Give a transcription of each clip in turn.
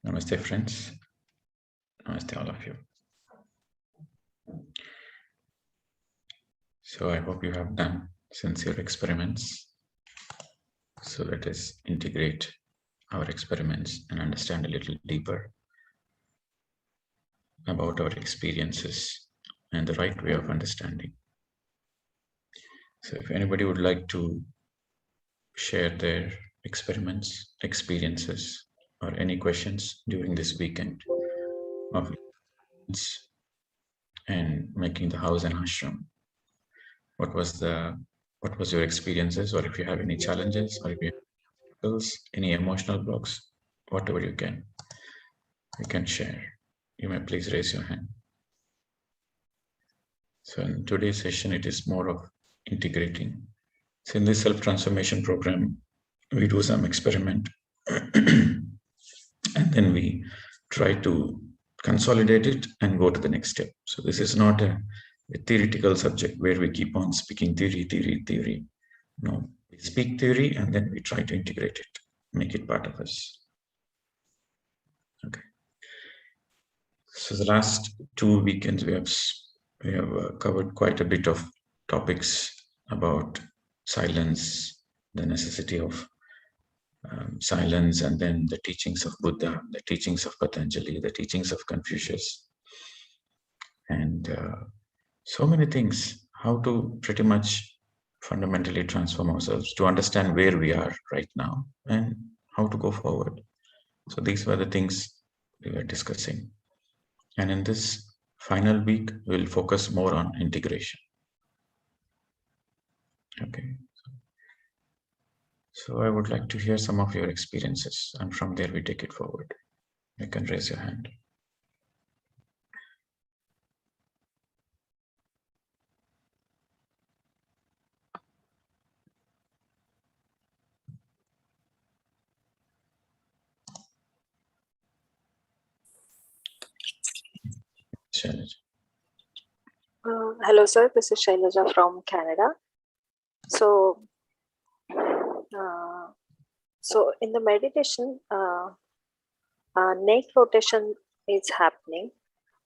Namaste friends, namaste all of you. So I hope you have done sincere experiments. So let us integrate our experiments and understand a little deeper about our experiences and the right way of understanding. So if anybody would like to share their experiments, experiences, or any questions during this weekend of and making the house an ashram, what was your experiences, or if you have any challenges, or if you have any emotional blocks, whatever you can share. You may please raise your hand. So in today's session, it is more of integrating. So in this self-transformation program, we do some experiment and then we try to consolidate it and go to the next step. So this is not a theoretical subject where we keep on speaking theory. No, we speak theory and then we try to integrate it, make it part of us. Okay. So the last 2 weekends we have covered quite a bit of topics about silence, the necessity of silence, and then the teachings of Buddha, the teachings of Patanjali, the teachings of Confucius, and so many things, how to pretty much fundamentally transform ourselves to understand where we are right now and how to go forward. So these were the things we were discussing. And in this final week, we'll focus more on integration. Okay. So I would like to hear some of your experiences, and from there we take it forward. You can raise your hand. Shailaja. Hello, sir. This is Shailaja from Canada. So in the meditation, neck rotation is happening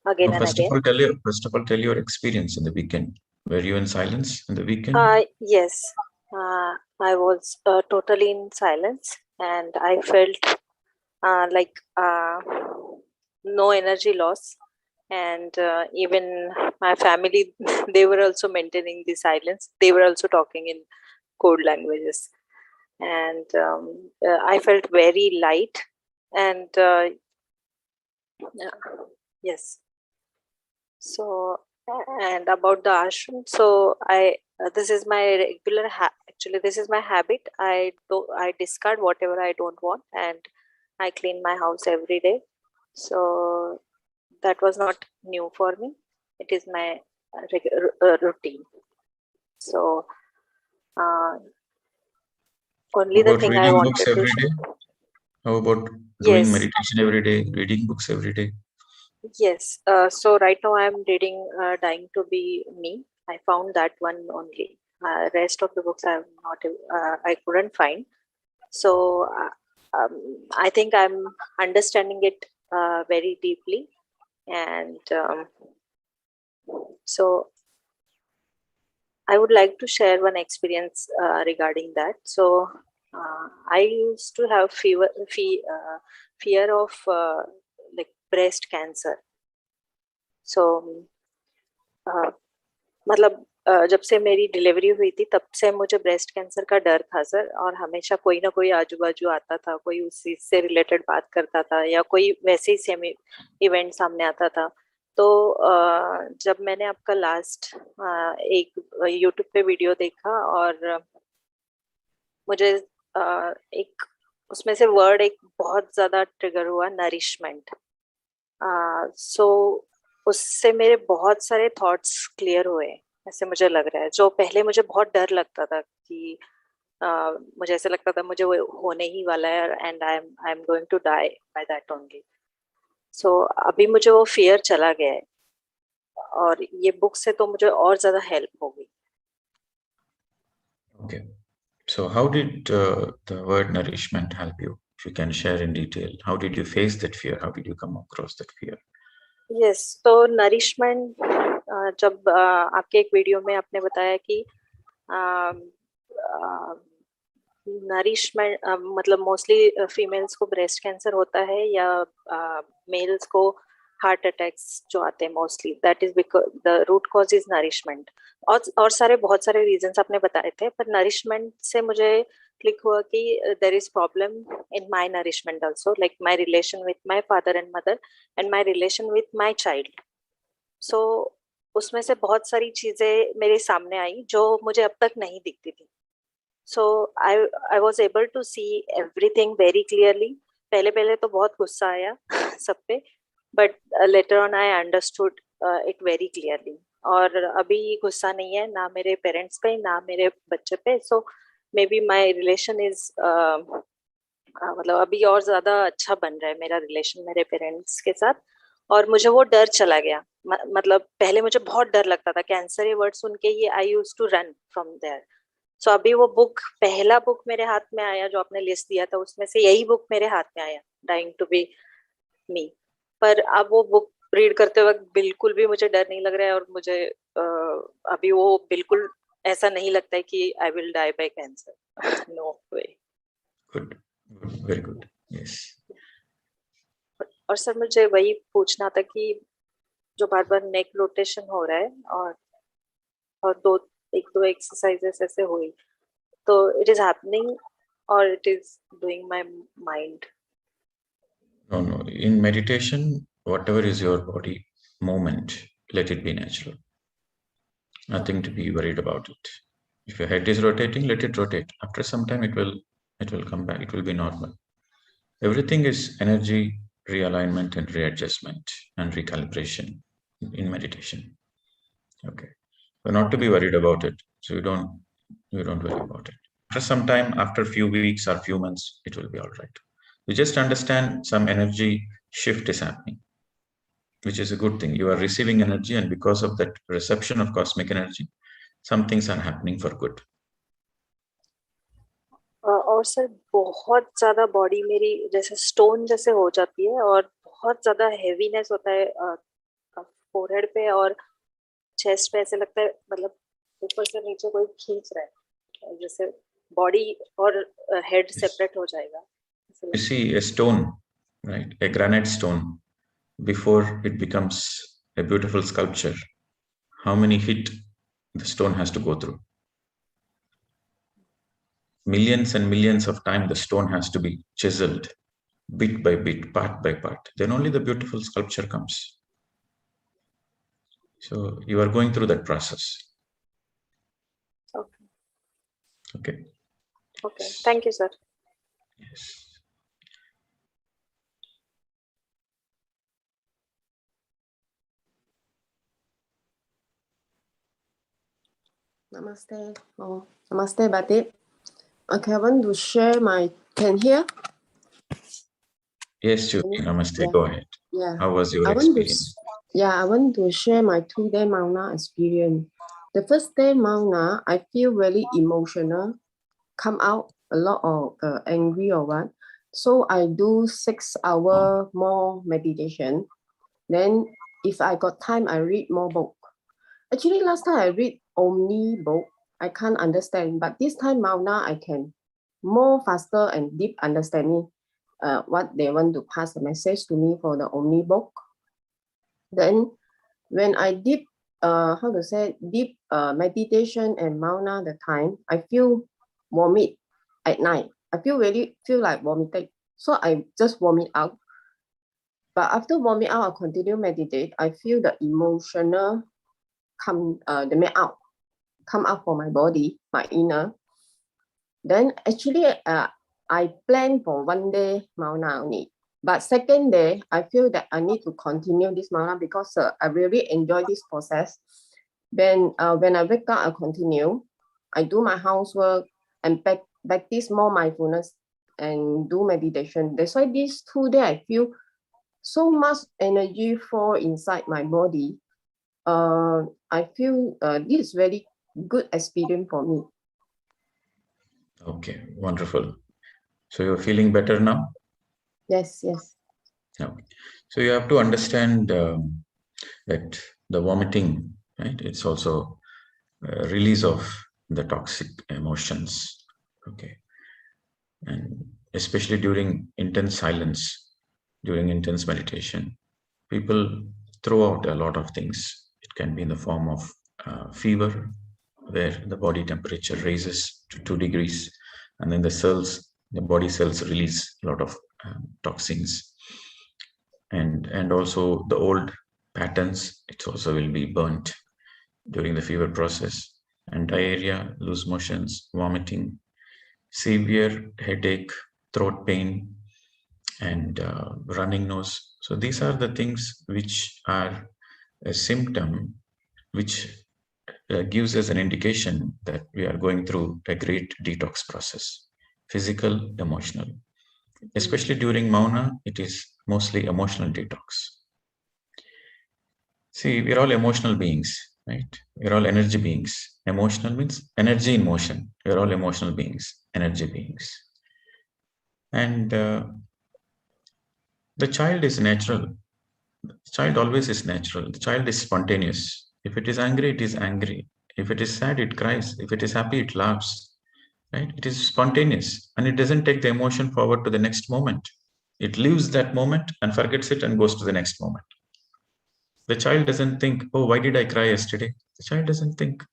again and again. First of all, tell your experience in the weekend. Were you in silence in the weekend? Yes, I was totally in silence, and I felt like no energy loss. And even my family, they were also maintaining the silence. They were also talking in code languages. And I felt very light. And yes. So, and about the ashram, so this is my regular actually this is my habit. I discard whatever I don't want, and I clean my house every day. So that was not new for me. It is my routine. So only the thing I wanted to day? How about doing meditation every day, reading books every day? Yes. So right now I'm reading Dying to Be Me. I found that one only. Rest of the books I couldn't find. So I think I'm understanding it very deeply. And so I would like to share one experience regarding that. So I used to have fear of like breast cancer. So मतलब जब से मेरी delivery हुई थी तब से मुझे breast cancer का डर था सर, और हमेशा कोई ना कोई आजू बाजू आता था, कोई उस चीज से रिलेटेड बात करता था या कोई वैसे ही सेम इवेंट सामने आता था. तो जब मैंने आपका लास्ट एक यूट्यूब पे वीडियो देखा और मुझे एक उसमें से वर्ड एक बहुत ज्यादा ट्रिगर हुआ, नरिशमेंट. सो उससे मेरे बहुत सारे थॉट्स क्लियर हुए, ऐसे मुझे लग रहा है. जो पहले मुझे बहुत डर लगता था कि मुझे ऐसा लगता था मुझे वो होने ही वाला है and I am going to die by that only. So अभी मुझे वो फियर चला गया है और ये बुक से तो मुझे और ज्यादा हेल्प होगी. Okay. So how did the word nourishment help you? If you can share in detail, how did you face that fear? How did you come across that fear? Yes, तो nourishment, जब आपके एक video में आपने बताया कि nourishment मतलब mostly females को ब्रेस्ट कैंसर होता है या मेल्स को हार्ट अटैक्स जो आते हैं mostly, that is because the root cause is nourishment. और बहुत सारे रीजंस आपने बताए थे, पर नरिशमेंट से मुझे क्लिक हुआ कि there is problem in my nourishment also, like my relation with my father and mother and my relation with my child. So उसमें से बहुत सारी चीजें मेरे सामने आई जो मुझे अब तक नहीं दिखती थी। So I was able to see everything very clearly. पहले तो बहुत गुस्सा आया सब पे, but later on I understood it very clearly. और अभी गुस्सा नहीं है, ना मेरे पेरेंट्स पे ना मेरे बच्चे पे। So may be my relation is मतलब अभी और ज्यादा अच्छा बन रहा है मेरा रिलेशन मेरे पेरेंट्स के साथ। और मुझे वो डर चला गया। मतलब पहले मुझे बहुत डर लगता था, कैंसर ये वर्ड सुन के ही I use to run from there. So अभी वो बुक, पहला बुक मेरे हाथ में आया जो आपने लिस्ट दिया था, उसमें से यही बुक मेरे हाथ में आया, डाइंग टू बी मी। पर अब वो बुक रीड करते वक्त बिल्कुल भी मुझे डर नहीं लग रहा है, और मुझे अभी वो बिल्कुल ऐसा नहीं लगता है कि I will die by cancer. No way. Good, very good, yes. और सर मुझे वही पूछना था कि जो बार बार नेक रोटेशन हो रहा है और एक दो एक्सरसाइजेस ऐसे हुई, तो इट इज हैपनिंग और it is doing my mind? No. In meditation, whatever is your body movement, let it be natural. Nothing to be worried about it. If your head is rotating, let it rotate. After some time, it will come back. It will be normal. Everything is energy realignment and readjustment and recalibration in meditation. Okay, so not to be worried about it. So you don't worry about it. After some time, after a few weeks or few months, it will be all right. You just understand some energy shift is happening, which is a good thing. You are receiving energy, and because of that reception of cosmic energy, some things are happening for good. और sir बहुत ज्यादा body मेरी जैसे stone जैसे हो जाती है, और बहुत ज्यादा हेवीनेस होता है फोरहेड पे और चेस्ट पे। ऐसे लगता है मतलब ऊपर से नीचे कोई खींच रहा है, जैसे बॉडी और हेड सेपरेट हो जाएगा। You see a stone, right? A granite stone, before it becomes a beautiful sculpture, how many hit the stone has to go through? Millions and millions of times the stone has to be chiseled bit by bit, part by part. Then only the beautiful sculpture comes. So you are going through that process. Okay. Okay. Thank you, sir. Yes. Namaste. Oh, namaste, Pradeep. Okay, I want to share my. Can hear? Yes, Judy. Namaste. Yeah. Go ahead. Yeah. How was your I experience? want to share my 2-day Mauna experience. The first day Mauna, I feel very emotional, come out a lot of angry or what. So I do 6-hour more meditation. Then if I got time, I read more book. Actually, last time I read only book, I can't understand. But this time Mauna, I can more faster and deep understanding what they want to pass the message to me for the Omni book. Then when I deep meditation and Mauna the time, I feel vomit at night. I feel like vomiting. So I just vomit out. But after vomit out, I continue meditate. I feel the emotional come out from my body, my inner. Then actually I plan for 1 day Mauna only. But second day, I feel that I need to continue this Mauna because I really enjoy this process. Then when I wake up, I continue. I do my housework and practice more mindfulness and do meditation. That's why these 2 days, I feel so much energy fall inside my body. I feel this is very good experience for me. Okay, wonderful. So you're feeling better now? Yes, yes. Okay. So you have to understand that the vomiting, right? It's also a release of the toxic emotions. Okay. And especially during intense silence, during intense meditation, people throw out a lot of things. It can be in the form of fever, where the body temperature raises to 2 degrees, and then the body cells release a lot of toxins. And also the old patterns, it also will be burnt during the fever process. And diarrhea, loose motions, vomiting, severe headache, throat pain, and running nose. So these are the things which are a symptom which gives us an indication that we are going through a great detox process, physical, emotional. Especially during Mauna, it is mostly emotional detox. See, we're all emotional beings, right? We're all energy beings. Emotional means energy in motion. We're all emotional beings, energy beings. And the child is natural. The child always is natural. The child is spontaneous. If it is angry, it is angry. If it is sad, it cries. If it is happy, it laughs. Right? It is spontaneous, and it doesn't take the emotion forward to the next moment. It leaves that moment and forgets it and goes to the next moment. The child doesn't think, oh, why did I cry yesterday? The child doesn't think.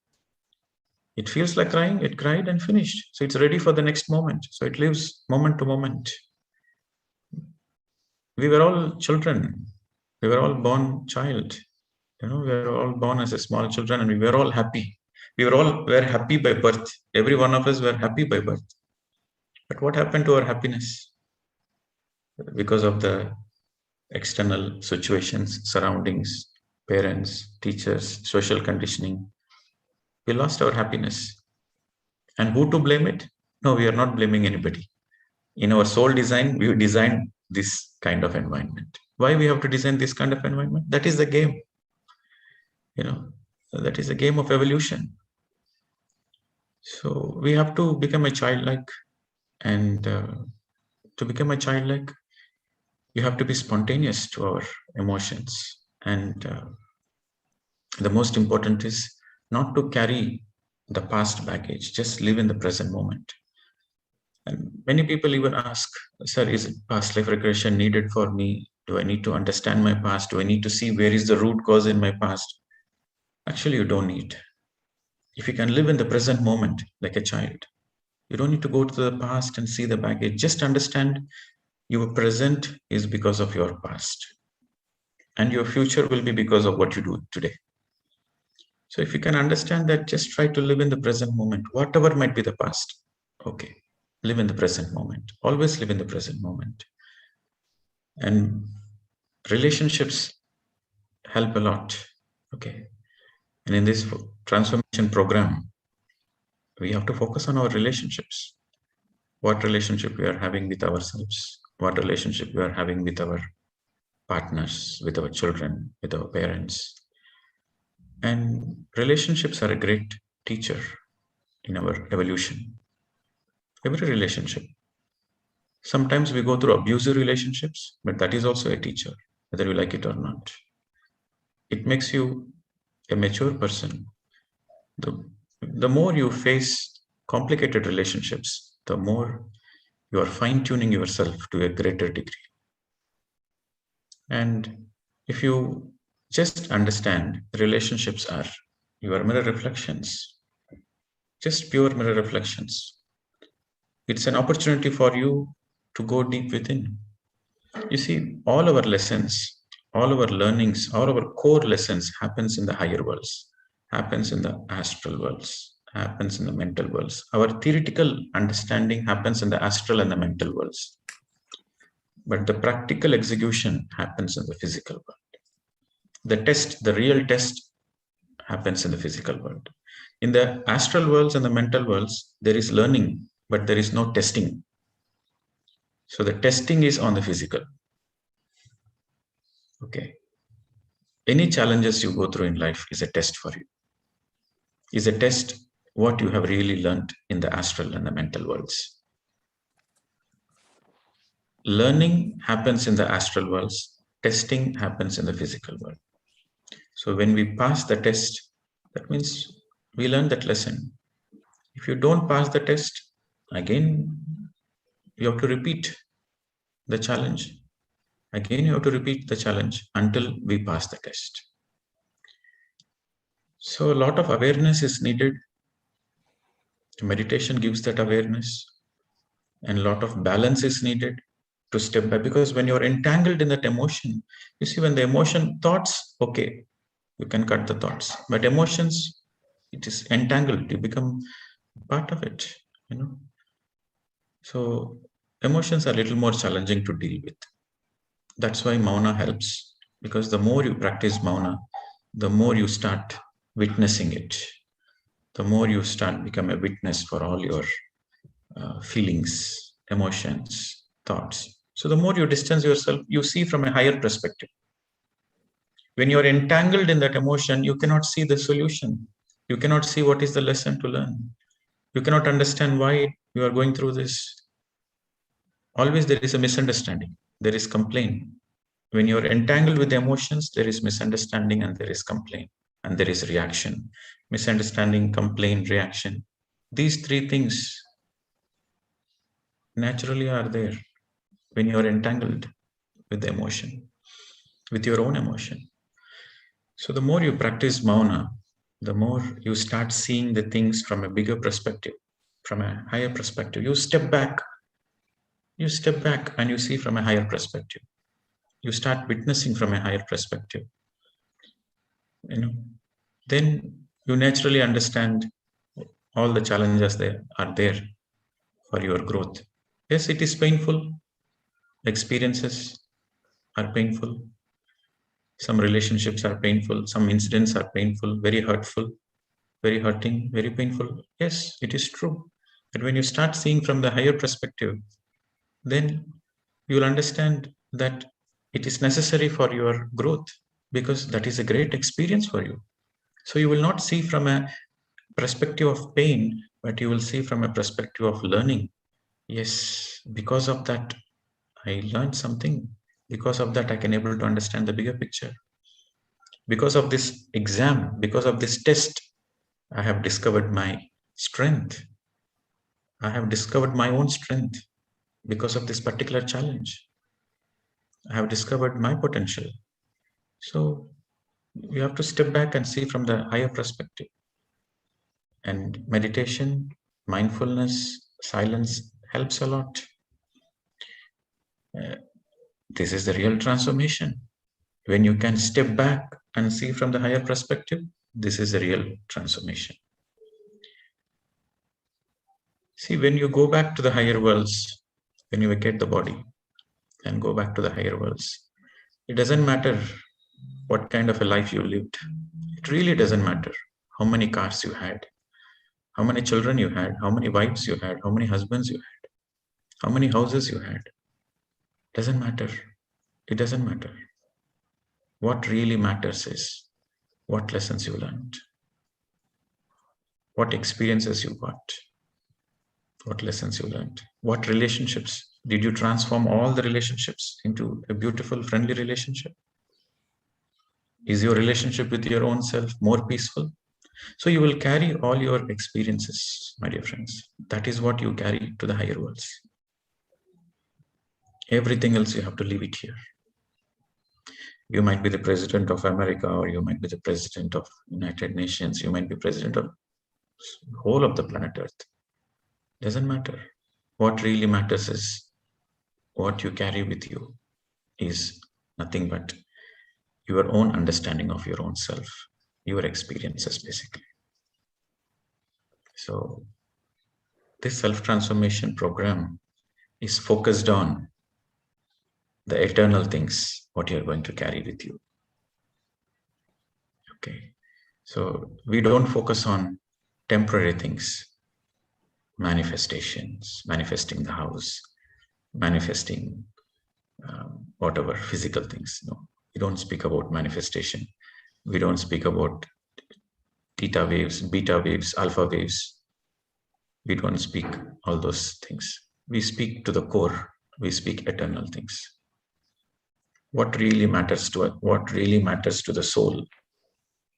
It feels like crying, it cried and finished. So it's ready for the next moment. So it lives moment to moment. We were all children. We were all born child. We were all born as a small children, and we were all happy. We were happy by birth. Every one of us were happy by birth. But what happened to our happiness? Because of the external situations, surroundings, parents, teachers, social conditioning, we lost our happiness. And who to blame it? No, we are not blaming anybody. In our soul design, we designed this kind of environment. Why we have to design this kind of environment? That is the game. That is a game of evolution. So we have to become a childlike, and to become a childlike, you have to be spontaneous to our emotions. And the most important is not to carry the past baggage, just live in the present moment. And many people even ask, sir, is past life regression needed for me? Do I need to understand my past? Do I need to see where is the root cause in my past? Actually, you don't need. If you can live in the present moment like a child, you don't need to go to the past and see the baggage. Just understand your present is because of your past, and your future will be because of what you do today. So if you can understand that, just try to live in the present moment, whatever might be the past. Okay, live in the present moment. Always live in the present moment. And relationships help a lot. Okay. And in this transformation program, we have to focus on our relationships. What relationship we are having with ourselves, what relationship we are having with our partners, with our children, with our parents. And relationships are a great teacher in our evolution. Every relationship. Sometimes we go through abusive relationships, but that is also a teacher, whether you like it or not. It makes you a mature person. The more you face complicated relationships, the more you are fine-tuning yourself to a greater degree. And if you just understand relationships are your mirror reflections, just pure mirror reflections, it's an opportunity for you to go deep within. You see, all our lessons, all our learnings, all our core lessons happens in the higher worlds, happens in the astral worlds, happens in the mental worlds. Our theoretical understanding happens in the astral and the mental worlds. But the practical execution happens in the physical world. The real test happens in the physical world. In the astral worlds and the mental worlds, there is learning, but there is no testing. So the testing is on the physical. Okay. Any challenges you go through in life is a test for you. Is a test what you have really learned in the astral and the mental worlds. learning happens in the astral worlds, testing happens in the physical world. So when we pass the test, that means we learn that lesson. If you don't pass the test, again, you have to repeat the challenge. Again, you have to repeat the challenge until we pass the test. So a lot of awareness is needed. Meditation gives that awareness, and a lot of balance is needed to step back, because when you're entangled in that emotion, you see, when the emotion thoughts, okay, you can cut the thoughts, but emotions, it is entangled, you become part of it, so emotions are a little more challenging to deal with. That's why mauna helps, because the more you practice mauna, the more you start witnessing it, the more you start become a witness for all your feelings, emotions, thoughts. So the more you distance yourself, you see from a higher perspective. When you're entangled in that emotion, you cannot see the solution. You cannot see what is the lesson to learn. You cannot understand why you are going through this. Always there is a misunderstanding. There is complaint. When you're entangled with the emotions, there is misunderstanding and there is complaint and there is reaction. Misunderstanding, complaint, reaction. These three things naturally are there when you're entangled with the emotion, with your own emotion. So the more you practice mauna, the more you start seeing the things from a bigger perspective, from a higher perspective. You step back and you see from a higher perspective. You start witnessing from a higher perspective. Then you naturally understand all the challenges that are there for your growth. Yes, it is painful. Experiences are painful. Some relationships are painful. Some incidents are painful, very hurtful, very hurting, very painful. Yes, it is true. But when you start seeing from the higher perspective, then you will understand that it is necessary for your growth, because that is a great experience for you. So you will not see from a perspective of pain, but you will see from a perspective of learning. Yes, because of that, I learned something. Because of that, I can able to understand the bigger picture. Because of this exam, because of this test, I have discovered my strength. I have discovered my own strength because of this particular challenge. I have discovered my potential. So you have to step back and see from the higher perspective. And meditation, mindfulness, silence helps a lot. This is the real transformation. When you can step back and see from the higher perspective, this is the real transformation. See, when you go back to the higher worlds, when you vacate the body and go back to the higher worlds, it doesn't matter what kind of a life you lived. It really doesn't matter how many cars you had, how many children you had, how many wives you had, how many husbands you had, how many houses you had. Doesn't matter. It doesn't matter. What really matters is what lessons you learned, what experiences you got, what lessons you learned, what relationships. Did you transform all the relationships into a beautiful, friendly relationship? Is your relationship with your own self more peaceful? So you will carry all your experiences, my dear friends. That is what you carry to the higher worlds. Everything else you have to leave it here. You might be the president of America, or you might be the president of United Nations. You might be president of the whole of the planet Earth. Doesn't matter. What really matters is what you carry with you is nothing but your own understanding of your own self, your experiences, basically. So this self-transformation program is focused on the eternal things, what you're going to carry with you. Okay. So we don't focus on temporary things, manifestations, manifesting the house, manifesting whatever physical things. No, we don't speak about manifestation. We don't speak about theta waves, beta waves, alpha waves. We don't speak all those things. We speak to the core, we speak eternal things. What really matters to us, what really matters to the soul,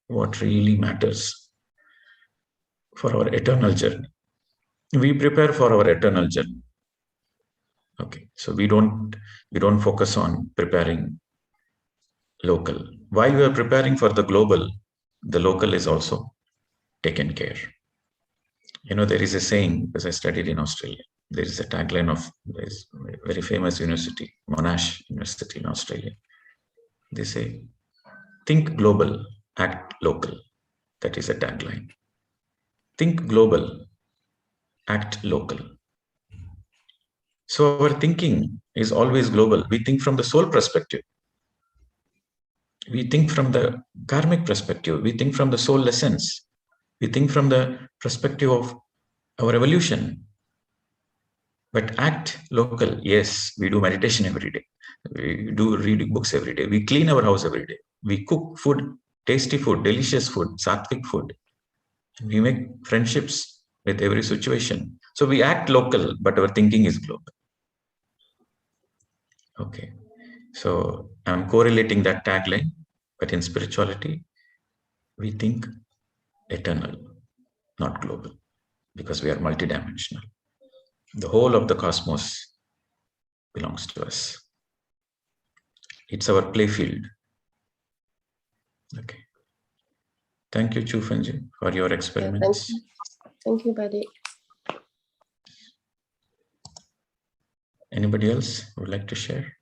what really matters for our eternal journey. We prepare for our eternal journey. Okay, so we don't focus on preparing local. While we are preparing for the global, the local is also taken care. You know, there is a saying, because I studied in Australia, there is a tagline of this very famous university, Monash University in Australia. They say, think global, act local. That is a tagline. Think global, act local. So our thinking is always global. We think from the soul perspective. We think from the karmic perspective. We think from the soul lessons. We think from the perspective of our evolution. But act local. Yes, we do meditation every day. We do read books every day. We clean our house every day. We cook food, tasty food, delicious food, sattvic food. We make friendships with every situation. So we act local, but our thinking is global. Okay. So I'm correlating that tagline, but in spirituality, we think eternal, not global, because we are multidimensional. The whole of the cosmos belongs to us. It's our playfield. Okay. Thank you, Chufanji, for your experiments. Thank you, Pradeep. Anybody else would like to share?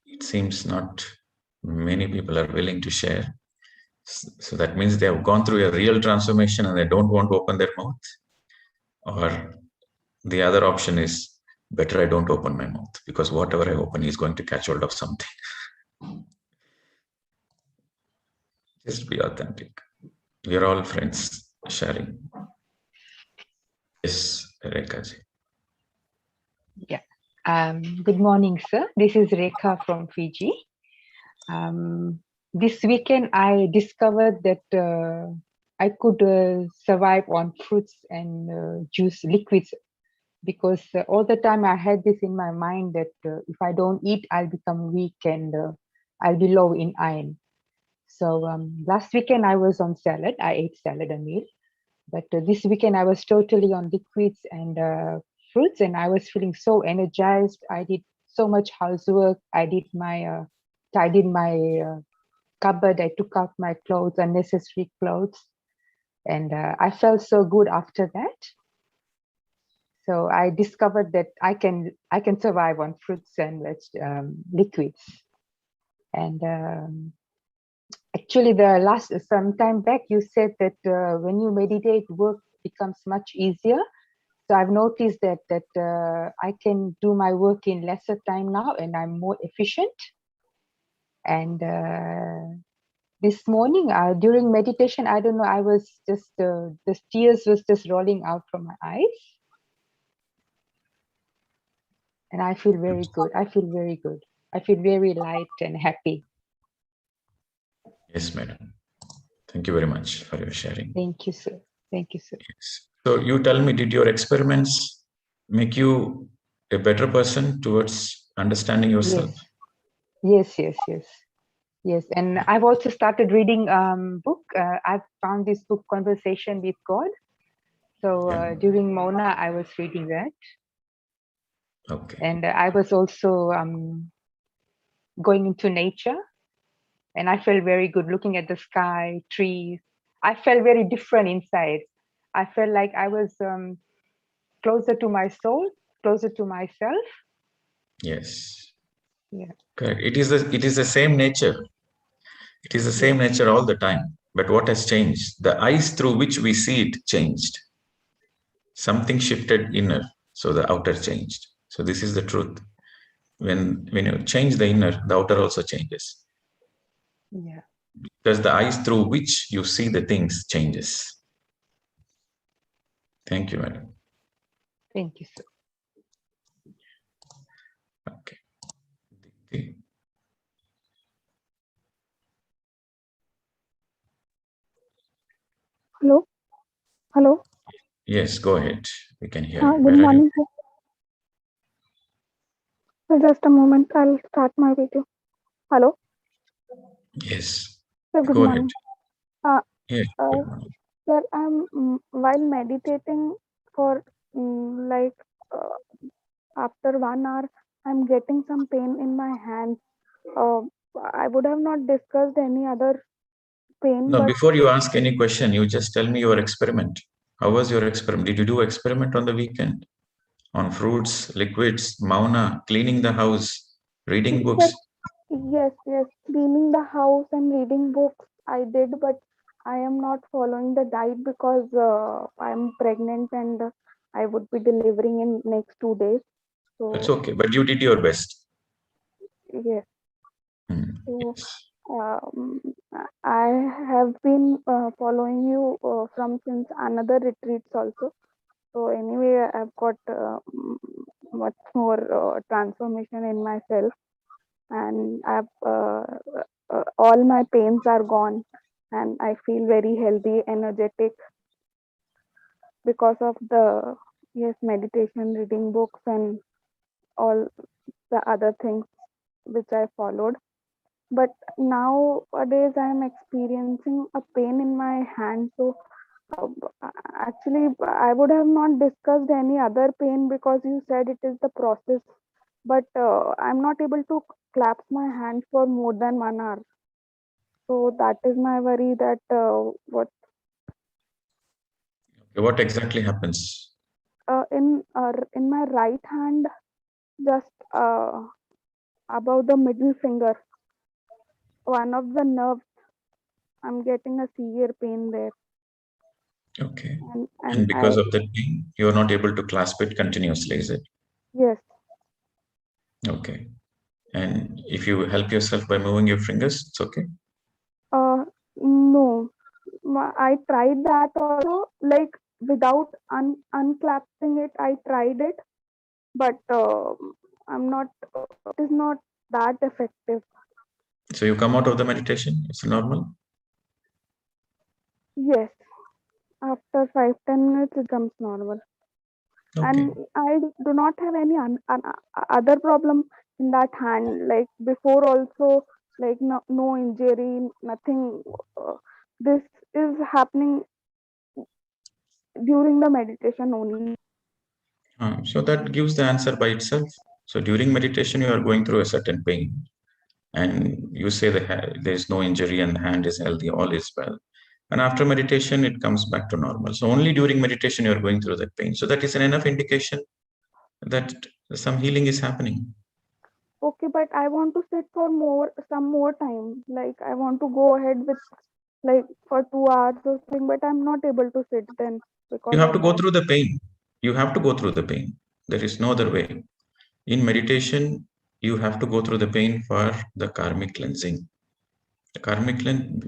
It seems not many people are willing to share. So that means they have gone through a real transformation and they don't want to open their mouth. Or the other option is, better I don't open my mouth, because whatever I open is going to catch hold of something. Just be authentic. We are all friends sharing. Yes, Rekha ji. Yeah. Good morning, sir. This is Rekha from Fiji. This weekend, I discovered that I could survive on fruits and juice liquids, because all the time I had this in my mind that if I don't eat, I'll become weak and I'll be low in iron. So last weekend I was on salad. I ate salad a meal. But this weekend I was totally on liquids and fruits, and I was feeling so energized. I did so much housework. I did my tidied my cupboard. I took out my clothes, unnecessary clothes, and I felt so good after that. So I discovered that I can survive on fruits and liquids. And actually, some time back, you said that when you meditate, work becomes much easier. So I've noticed that I can do my work in lesser time now, and I'm more efficient. And this morning, during meditation, I don't know, I was just the tears was just rolling out from my eyes, and I feel very good. I feel very good. I feel very light and happy. Yes, madam. Thank you very much for your sharing. Thank you, sir. Thank you, sir. Yes. So you tell me, did your experiments make you a better person towards understanding yourself? Yes. Yes. And I've also started reading book. I've found this book, Conversation with God. So during Mona, I was reading that. Okay. And I was also going into nature. And I felt very good looking at the sky, trees. I felt very different inside. I felt like I was closer to my soul, closer to myself. Yes. Yeah. Correct. It is the same nature. It is the same nature all the time. But what has changed? The eyes through which we see it changed. Something shifted inner, so the outer changed. So this is the truth. When you change the inner, the outer also changes. Yeah. Because the eyes through which you see the things changes. Thank you, madam. Thank you, sir. Okay. Hello? Hello? Yes, go ahead. We can hear you. Good Where are you? morning, sir. Sir, just a moment. I'll start my video. Hello? Yes, Sir, good go ahead. morning. Uh, Yes, uh, good morning. Sir, I'm while meditating for like after 1 hour, I'm getting some pain in my hands. Uh, I would have not discussed any other pain, No, but before you ask any question, you just tell me your experiment. How was your experiment? Did you do experiment on the weekend? On fruits, liquids, mauna, cleaning the house, reading sir, books? yes, cleaning the house and reading books I did, but I am not following the diet because I'm pregnant and I would be delivering in next 2 days. That's So okay, but you did your best. yes, so Yes. um, I have been following you from since another retreats also. So anyway, I've got much more transformation in myself, and I've all my pains are gone, and I feel very healthy, energetic because of the meditation, reading books, and all the other things which I followed. But nowadays I'm experiencing a pain in my hand. So uh, actually, I would have not discussed any other pain because you said it is the process. But I'm not able to clasp my hand for more than 1 hour. So that is my worry that What exactly happens? in my right hand, just above the middle finger, one of the nerves, I'm getting a severe pain there, Okay. and And because of that pain, you're not able to clasp it continuously, is it? yes, Okay. And if you help yourself by moving your fingers, it's okay. no, I tried that also, like without unclasping it. I tried it, but I'm not. It is not that effective. So you come out of the meditation, it's normal. Yes, after 5-10 minutes, it becomes normal. Okay. And I do not have any other problem in that hand. Like before, also, like no injury, nothing. This is happening during the meditation only. So that gives the answer by itself. So during meditation, you are going through a certain pain, and you say there is no injury and the hand is healthy, all is well. And after meditation, it comes back to normal. So only during meditation, you are going through that pain. So that is an enough indication that some healing is happening. Okay, but I want to sit for some more time. Like I want to go ahead with like for 2 hours or something, but I'm not able to sit then You because have to of go that. through the pain. You have to go through the pain. There is no other way. In meditation, you have to go through the pain for the karmic cleansing. The karmic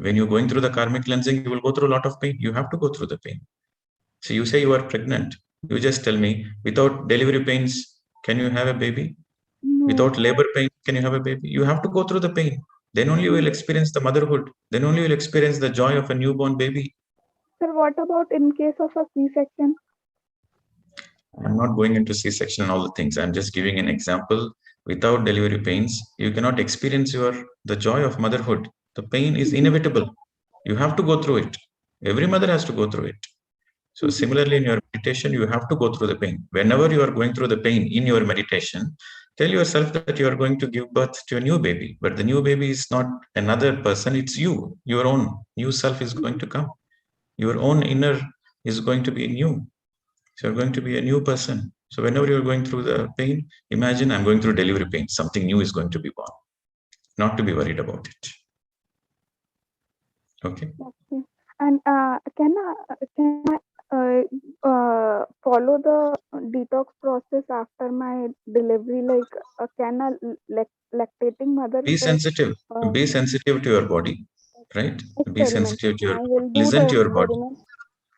when you're going through the karmic cleansing, you will go through a lot of pain. You have to go through the pain. So you say you are pregnant. You just tell me, without delivery pains, can you have a baby? No, Without labor pain, can you have a baby? You have to go through the pain. Then only you will experience the motherhood. Then only you will experience the joy of a newborn baby. sir. What about in case of a C-section? I'm not going into C-section and all the things. I'm just giving an example. Without delivery pains, you cannot experience the joy of motherhood. The pain is inevitable. You have to go through it. Every mother has to go through it. So similarly, in your meditation, you have to go through the pain. Whenever you are going through the pain in your meditation, tell yourself that you are going to give birth to a new baby. But the new baby is not another person, it's you. Your own new self is going to come. Your own inner is going to be new. So you're going to be a new person. So whenever you're going through the pain, imagine I'm going through delivery pain. Something new is going to be born. Not to be worried about it. Okay. Okay. And can I follow the detox process after my delivery? Like, can a lactating mother Be sensitive. Be sensitive to your body, right? Be experiment? sensitive to your I body. will do Listen the to your body. experiment.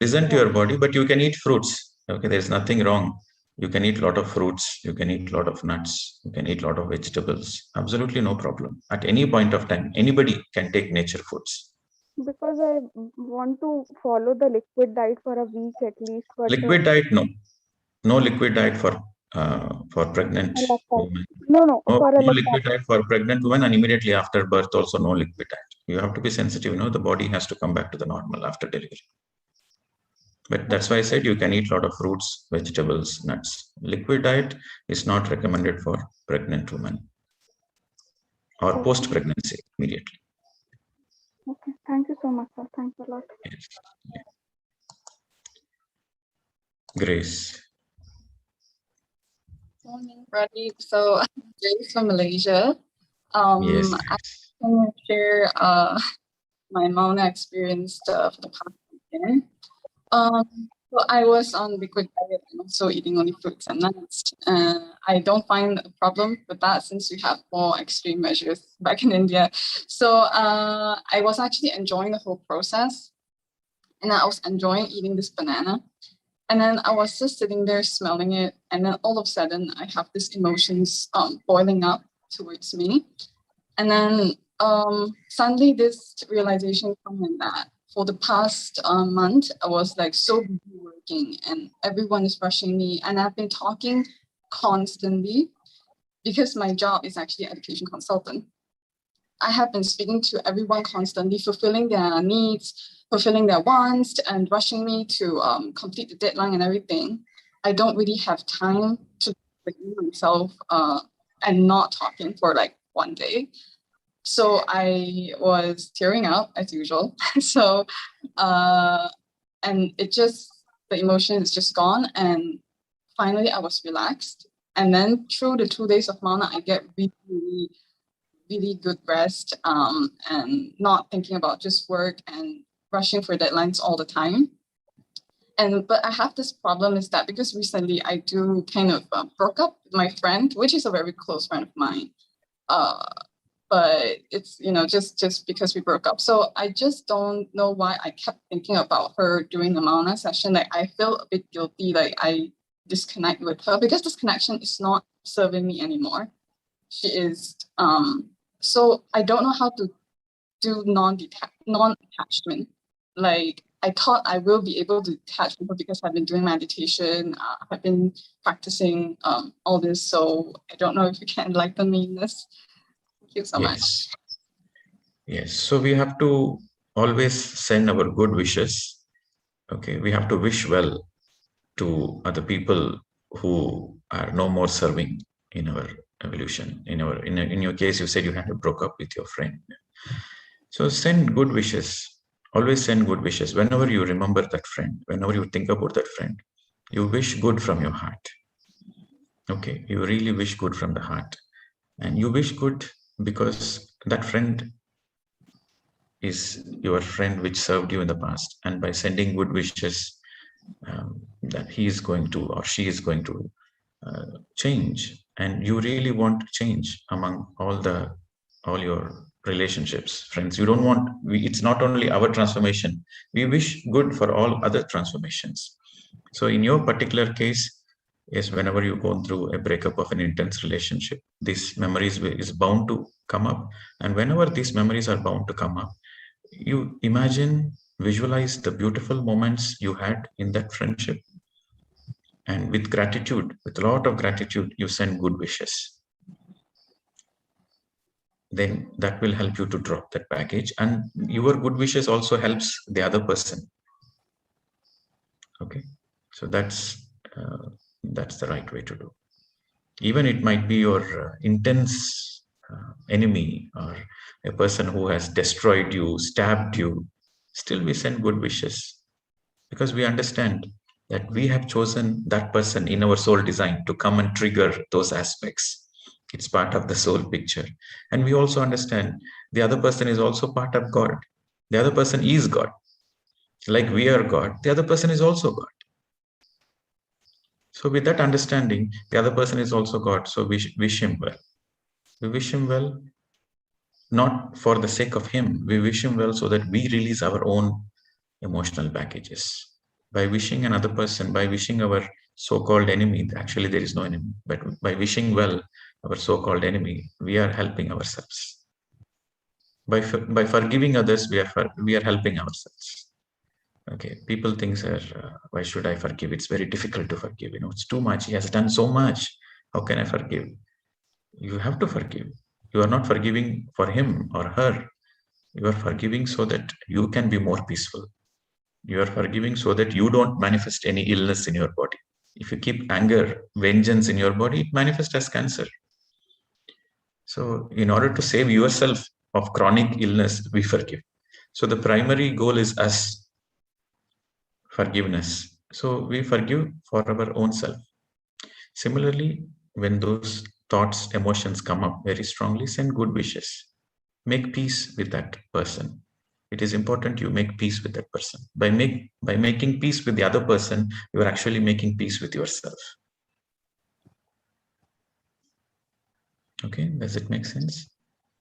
Listen to Yeah. your body, but you can eat fruits. Okay, there's nothing wrong. You can eat a lot of fruits. You can eat a lot of nuts. You can eat a lot of vegetables. Absolutely no problem. At any point of time, anybody can take nature foods. because I want to follow the liquid diet for a week at least. But Liquid diet, no. No liquid diet for pregnant women. No, for a No liquid diet for pregnant women, and immediately after birth also no liquid diet. You have to be sensitive, the body has to come back to the normal after delivery. But that's why I said you can eat a lot of fruits, vegetables, nuts. Liquid diet is not recommended for pregnant women or post-pregnancy immediately. Okay, thank you so much, sir. Thanks a lot. Yes. Yeah. Grace. Morning, Pradeep. So I'm Grace from Malaysia. Yes. I can share my Mauna experience for the past weekend. So I was on liquid diet and also eating only fruits and nuts. I don't find a problem with that since we have more extreme measures back in India. So I was actually enjoying the whole process, and I was enjoying eating this banana. And then I was just sitting there smelling it, and then all of a sudden I have these emotions boiling up towards me. And then suddenly this realization came in that for the past month, I was like so busy working and everyone is rushing me. And I've been talking constantly because my job is actually an education consultant. I have been speaking to everyone constantly, fulfilling their needs, fulfilling their wants, and rushing me to complete the deadline and everything. I don't really have time to review myself and not talking for like one day. So I was tearing up as usual. So, and the emotion is just gone. And finally I was relaxed. And then through the 2 days of Mauna, I get really, really good rest and not thinking about just work and rushing for deadlines all the time. But I have this problem is that because recently I do kind of broke up with my friend, which is a very close friend of mine. But it's, just because we broke up. So I just don't know why I kept thinking about her during the Mauna session. Like I feel a bit guilty, like I disconnect with her because this connection is not serving me anymore. She is, so I don't know how to do non-attachment. Like I thought I will be able to detach from her because I've been doing meditation, I've been practicing all this. So I don't know if you can enlighten me in this. Thank you so much. Yes. So we have to always send our good wishes. Okay. We have to wish well to other people who are no more serving in our evolution. In your case, you said you had to broke up with your friend. So send good wishes. Always send good wishes. Whenever you remember that friend, whenever you think about that friend, you wish good from your heart. Okay. You really wish good from the heart. And you wish good because that friend is your friend which served you in the past. And by sending good wishes, that he is going to or she is going to change. And you really want to change among all your relationships, friends. You don't want, it's not only our transformation. We wish good for all other transformations. So in your particular case, is whenever you go through a breakup of an intense relationship, these memories is bound to come up. And whenever these memories are bound to come up, you imagine, visualize the beautiful moments you had in that friendship. And with gratitude, with a lot of gratitude, you send good wishes. Then that will help you to drop that baggage. And your good wishes also helps the other person. Okay. So that's the right way to do. Even it might be your intense enemy or a person who has destroyed you, stabbed you, still we send good wishes because we understand that we have chosen that person in our soul design to come and trigger those aspects. It's part of the soul picture. And we also understand the other person is also part of God. The other person is God. Like we are God, the other person is also God. So with that understanding, the other person is also God. So we wish him well. We wish him well, not for the sake of him. We wish him well so that we release our own emotional packages. By wishing another person, by wishing our so-called enemy, actually there is no enemy, but by wishing well our so-called enemy, we are helping ourselves. By forgiving others, we are helping ourselves. Okay, people think, sir, why should I forgive? It's very difficult to forgive. It's too much. He has done so much. How can I forgive? You have to forgive. You are not forgiving for him or her. You are forgiving so that you can be more peaceful. You are forgiving so that you don't manifest any illness in your body. If you keep anger, vengeance in your body, it manifests as cancer. So in order to save yourself of chronic illness, we forgive. So the primary goal is us. Forgiveness. So we forgive for our own self. Similarly, when those thoughts, emotions come up very strongly, send good wishes. Make peace with that person. It is important you make peace with that person. By making peace with the other person, you are actually making peace with yourself. Okay, does it make sense?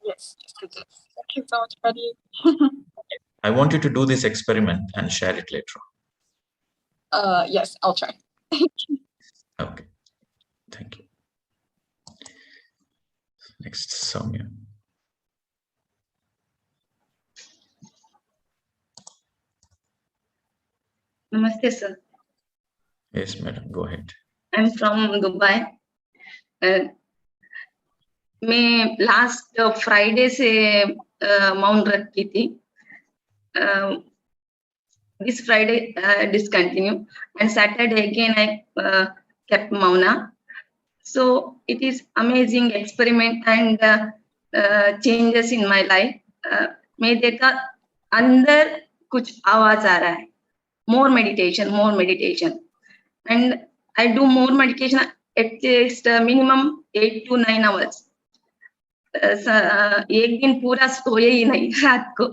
Yes, it does. Thank you so much, Pradeep. I want you to do this experiment and share it later on. Yes, I'll try. Okay, thank you. Next, Soumya. Namaste, sir. Yes, madam, go ahead. I'm from Dubai. मैं last Friday से mount रखी थी. This Friday discontinue, and Saturday again I kept Mauna. So it is amazing experiment and changes in my life. मैं देखा अंदर कुछ आवाज आ रहा है. More meditation, and I do more meditation at least minimum 8 to 9 hours. एक दिन पूरा सोए ही नहीं रात को,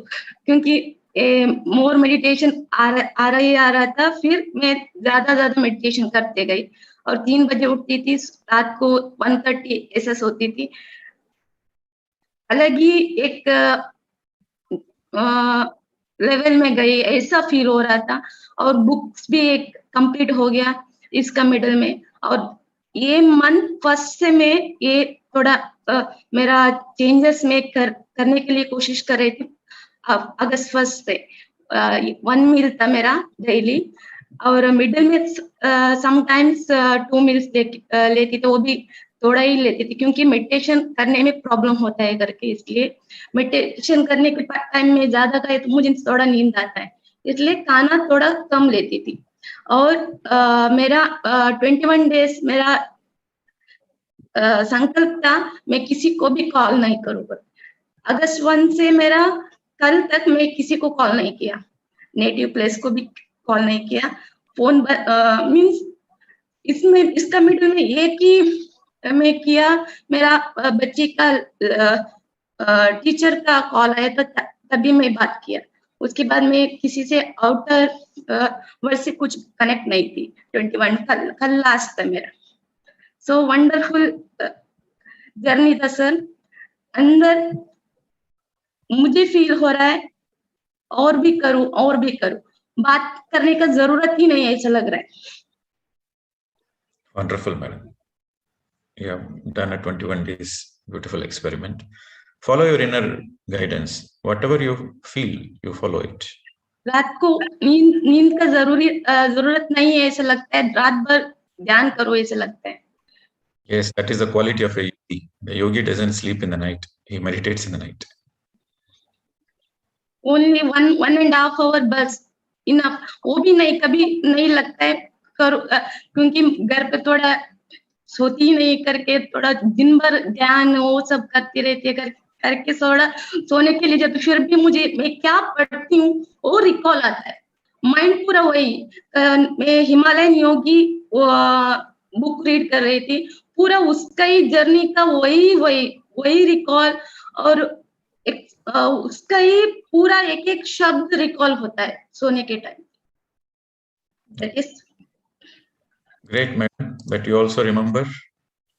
क्योंकि मोर मेडिटेशन आ रहा था. फिर मैं ज्यादा मेडिटेशन करते गई और 3 बजे उठती थी, रात को 1:30 ऐसा सोती थी. अलग ही एक लेवल में गई ऐसा फील हो रहा था. और बुक्स भी एक कंप्लीट हो गया इसका मिडल में. और ये मंथ फर्स्ट से मैं ये थोड़ा मेरा चेंजेस में करने के लिए कोशिश कर रही थी. अगस्त फर्स्ट से 1 मील था मेरा डेली, और मिडिल में समटाइम्स 2 मील्स लेती, तो वो भी थोड़ा ही लेती थी क्योंकि मेडिटेशन करने में प्रॉब्लम होता है करके. इसलिए मेडिटेशन करने के टाइम में ज्यादा करे तो मुझे थोड़ा नींद आता है, इसलिए खाना थोड़ा कम लेती थी. और मेरा 21 डेज मेरा संकल्प था मैं किसी को भी कॉल नहीं करूँगा. अगस्त 1 से मेरा कल तक मैं किसी को कॉल नहीं किया, नेटिव प्लेस को भी कॉल नहीं किया. फोन मीन्स इसमें इसका मिडिल में ये कि मैं किया, मेरा बच्ची का टीचर का कॉल आया तो तभी मैं बात किया. उसके बाद मैं किसी से आउटर वर्ड से कुछ कनेक्ट नहीं थी. 21 कल लास्ट था मेरा. सो वंडरफुल जर्नी था सर. अंदर मुझे फील हो रहा है और भी करूं, बात करने का जरूरत ही नहीं है ऐसा लग रहा है. Wonderful, madam. You have done a 21 days beautiful experiment. Follow your inner guidance. Whatever you feel, you follow it. रात को नींद का जरूरत नहीं है ऐसा लगता है. रात भर ध्यान करो ऐसा लगता है. Yes, that is the quality of a yogi. The yogi doesn't sleep in the night. He meditates in the night. Only 1.5 hour बस enough. वो भी नहीं, कभी नहीं लगता है करो, क्योंकि घर पे थोड़ा सोती नहीं करके थोड़ा दिन भर ध्यान वो सब करती रहती है करके थोड़ा सोने के लिए जब फिर भी मुझे मैं क्या पढ़ती हूँ वो रिकॉल आता है. माइंड पूरा वही. मैं हिमालयन योगी बुक रीड कर रही थी, पूरा उसका ही जर्नी का वही रिकॉल, और उसका ही पूरा एक शब्द रिकॉल होता है सोने के time. That is great, madam. But you also remember,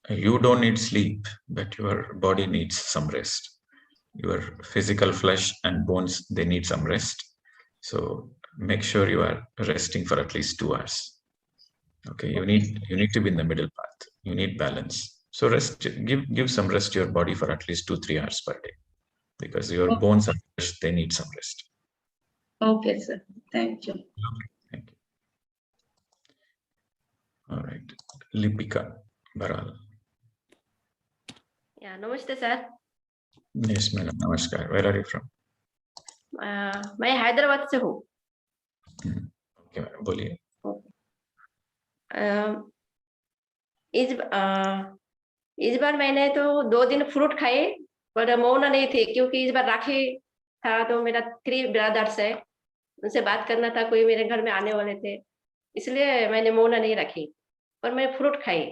you don't need sleep, but your body needs some rest. Your physical flesh and bones, they need some rest. So make sure you are resting for at least 2 hours. Okay, you need to be in the middle path. You need balance. So rest, give some rest to your body for at least 2-3 hours per day. because your bones are fresh, they need some rest. Okay, sir. Thank you. Thank you. All right. Lipika Baral. Yeah, namaste sir. Yes, madam. Namaskar. Where are you from? मैं हैदराबाद से हूँ. Okay, madam. बोलिए. इस बार मैंने तो 2 दिन fruit खाए, पर मौन नहीं थे, क्योंकि इस बार राखी था, तो मेरा 3 ब्रदर्स है, उनसे बात करना था, कोई मेरे घर में आने वाले थे, इसलिए मैंने मौन नहीं रखी, पर मैं फ्रूट खाई.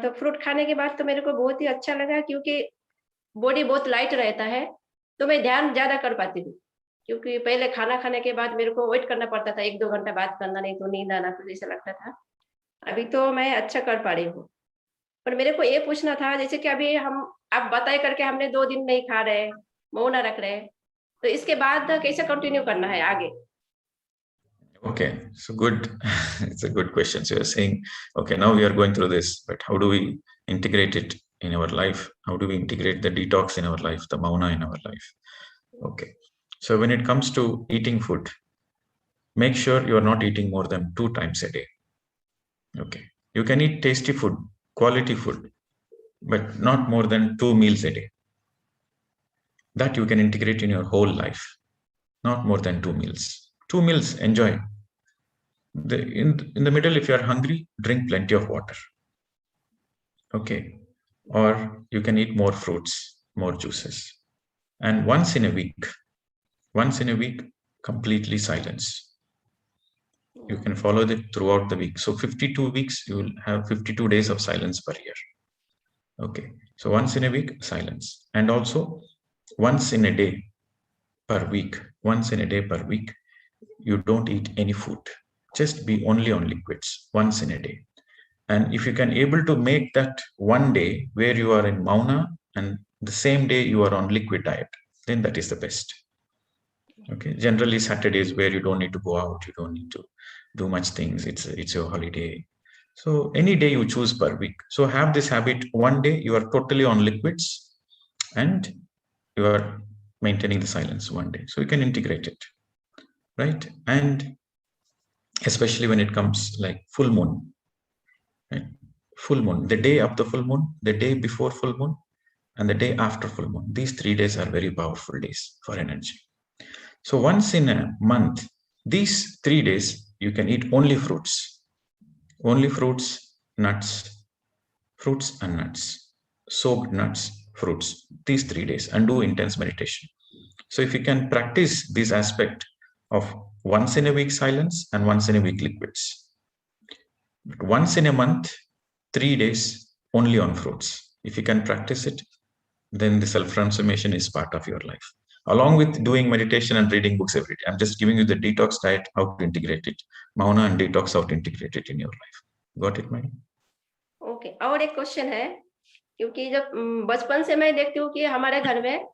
तो फ्रूट खाने के बाद तो मेरे को बहुत ही अच्छा लगा, क्योंकि बॉडी बहुत लाइट रहता है, तो मैं ध्यान ज्यादा कर पाती हूँ. क्योंकि पहले खाना खाने के बाद मेरे को वेट करना पड़ता था, 1-2 घंटा बात करना, नहीं तो नींद आना, कुछ ऐसा लगता था. अभी तो मैं अच्छा कर पा रही हूँ. पर मेरे को ये पूछना था, जैसे कि अभी आप बताए करके हमने 2 दिन नहीं खा रहे, मौन रख रहे, तो इसके बाद कैसे कंटिन्यू करना है आगे? Okay, so good. It's a good question. So you're saying, okay, now we are going through this, but how do we integrate it in our life? How do we integrate the detox in our life, the mauna in our life? Okay. So when it comes to eating food, make sure you are not eating more than 2 times a day. Okay. You can eat tasty food, quality food, but not more than 2 meals a day. That you can integrate in your whole life, not more than 2 meals. 2 meals, enjoy. In the middle, if you are hungry, drink plenty of water. Okay. Or you can eat more fruits, more juices. And once in a week, completely silence. You can follow it throughout the week. So 52 weeks, you will have 52 days of silence per year. Okay. So once in a week, silence. And also once in a day per week, you don't eat any food. Just be only on liquids once in a day. And if you can able to make that one day where you are in mauna and the same day you are on liquid diet, then that is the best. Okay. Generally Saturdays where you don't need to go out, you don't need to do much things. It's your holiday. So any day you choose per week. So have this habit. One day you are totally on liquids and you are maintaining the silence one day. So you can integrate it, right? And especially when it comes like full moon, right? Full moon, the day of the full moon, the day before full moon, and the day after full moon. These 3 days are very powerful days for energy. So once in a month, these 3 days, you can eat only fruits, nuts, fruits and nuts, soaked nuts, fruits, these 3 days, and do intense meditation. So if you can practice this aspect of once in a week silence and once in a week liquids, but once in a month, 3 days only on fruits. If you can practice it, then the self-transformation is part of your life. Along with doing meditation and reading books every day. I'm just giving you the detox diet, how to integrate it. Mauna and detox, how to integrate it in your life. Got it, madam? Okay. और एक question है, क्योंकि जब बचपन से मैं देखती हूँ कि हमारे घर में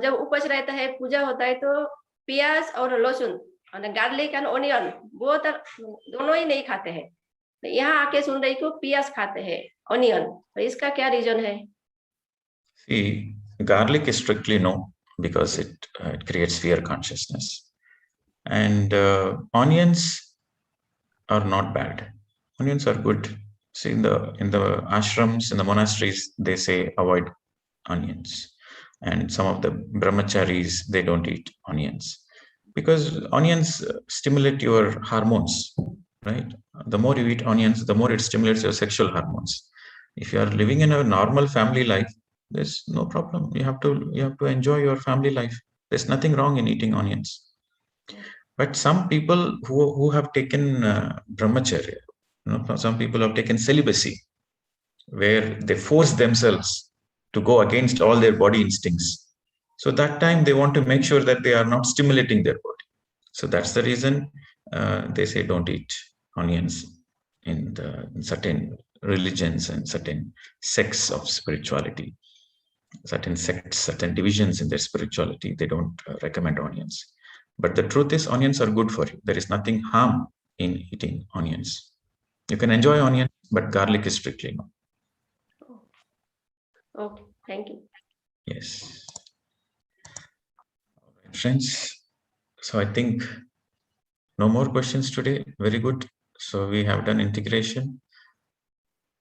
जब उपवास रहता है, पूजा होता है, तो प्याज और लहसुन और गार्लिक एंड ओनियन दोनों ही नहीं खाते हैं. यहाँ आके सुन रही कि प्याज खाते हैं, ओनियन, तो इसका क्या रीजन है? See, garlic is strictly no, because it creates fear consciousness. And onions are not bad. Onions are good. See, in the ashrams, in the monasteries, they say avoid onions. And some of the brahmacharis, they don't eat onions. Because onions stimulate your hormones, right? The more you eat onions, the more it stimulates your sexual hormones. If you are living in a normal family life, there's no problem. You have to enjoy your family life. There's nothing wrong in eating onions. But some people who have taken brahmacharya, some people have taken celibacy, where they force themselves to go against all their body instincts. So that time they want to make sure that they are not stimulating their body. So that's the reason they say don't eat onions in certain religions and certain sects of spirituality. Certain sects, certain divisions in their spirituality, they don't recommend onions. But the truth is, onions are good for you. There is nothing harm in eating onions. You can enjoy onions, but garlic is strictly no. Okay, thank you. Yes. Friends, so I think no more questions today. Very good. So we have done integration,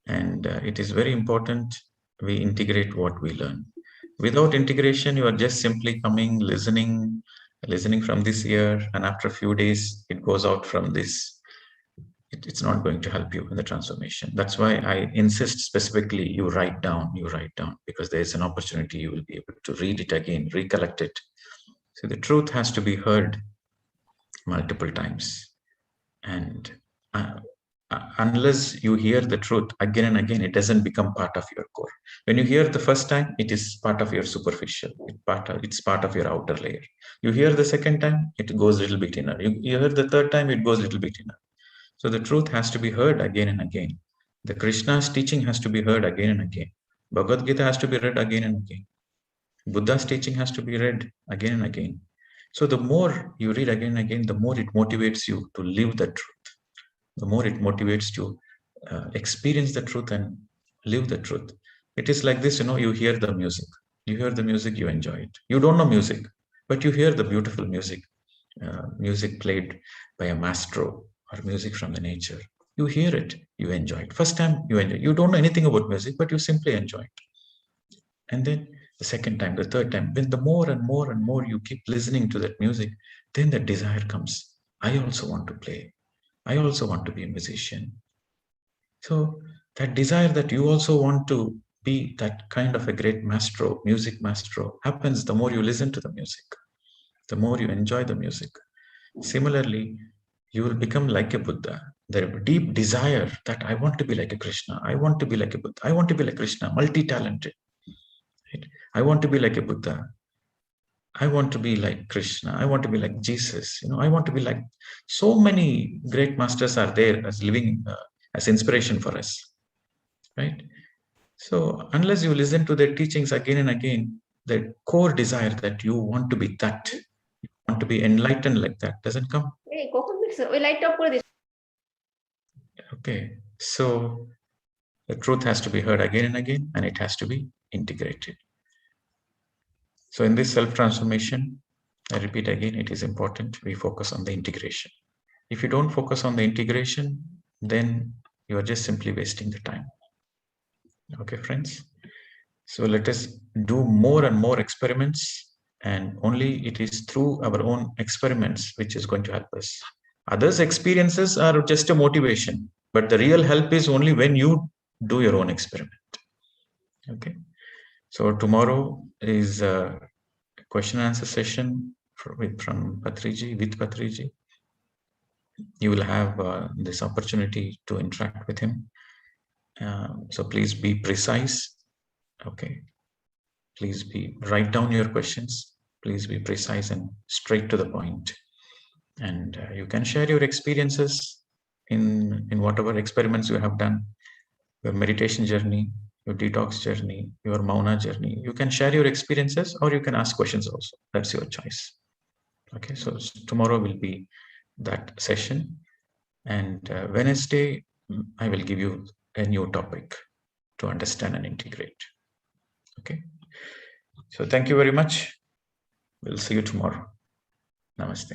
and it is very important we integrate what we learn. Without integration, you are just simply coming, listening from this ear, and after a few days, it goes out from this. It's not going to help you in the transformation. That's why I insist specifically you write down, because there's an opportunity you will be able to read it again, recollect it. So the truth has to be heard multiple times. And unless you hear the truth again and again, it doesn't become part of your core. When you hear the first time, it is part of your superficial. It's part of your outer layer. You hear the second time, it goes a little bit inner. You hear the third time, it goes a little bit inner. So the truth has to be heard again and again. The Krishna's teaching has to be heard again and again. Bhagavad Gita has to be read again and again. Buddha's teaching has to be read again and again. So the more you read again and again, the more it motivates you to live the truth. The more it motivates to experience the truth and live the truth. It is like this, you hear the music. You hear the music, you enjoy it. You don't know music, but you hear the beautiful music. Music played by a maestro or music from the nature. You hear it, you enjoy it. First time you enjoy it. You don't know anything about music, but you simply enjoy it. And then the second time, the third time, when the more and more and more you keep listening to that music, then the desire comes. I also want to play. I also want to be a musician. So that desire that you also want to be that kind of a great maestro, music maestro, happens the more you listen to the music, the more you enjoy the music. Similarly, you will become like a Buddha. The deep desire that I want to be like a Krishna, I want to be like a Buddha, I want to be like Krishna, multi-talented. Right? I want to be like a Buddha. I want to be like Krishna. I want to be like Jesus. I want to be like so many great masters are there as living as inspiration for us, right? So unless you listen to their teachings again and again, the core desire that you want to be that, you want to be enlightened like that, doesn't come. Okay, so the truth has to be heard again and again, and it has to be integrated. So in this self-transformation, I repeat again, it is important we focus on the integration. If you don't focus on the integration, then you are just simply wasting the time. Okay, friends? So let us do more and more experiments, and only it is through our own experiments which is going to help us. Others' experiences are just a motivation, but the real help is only when you do your own experiment. Okay? So tomorrow is a question and answer session from Patriji, with Patriji. You will have this opportunity to interact with him. So please be precise. Okay. Please write down your questions. Please be precise and straight to the point. And you can share your experiences in whatever experiments you have done, your meditation journey, your detox journey, your Mauna journey. You can share your experiences, or you can ask questions also. That's your choice. Okay, so tomorrow will be that session. And Wednesday, I will give you a new topic to understand and integrate. Okay. So thank you very much. We'll see you tomorrow. Namaste.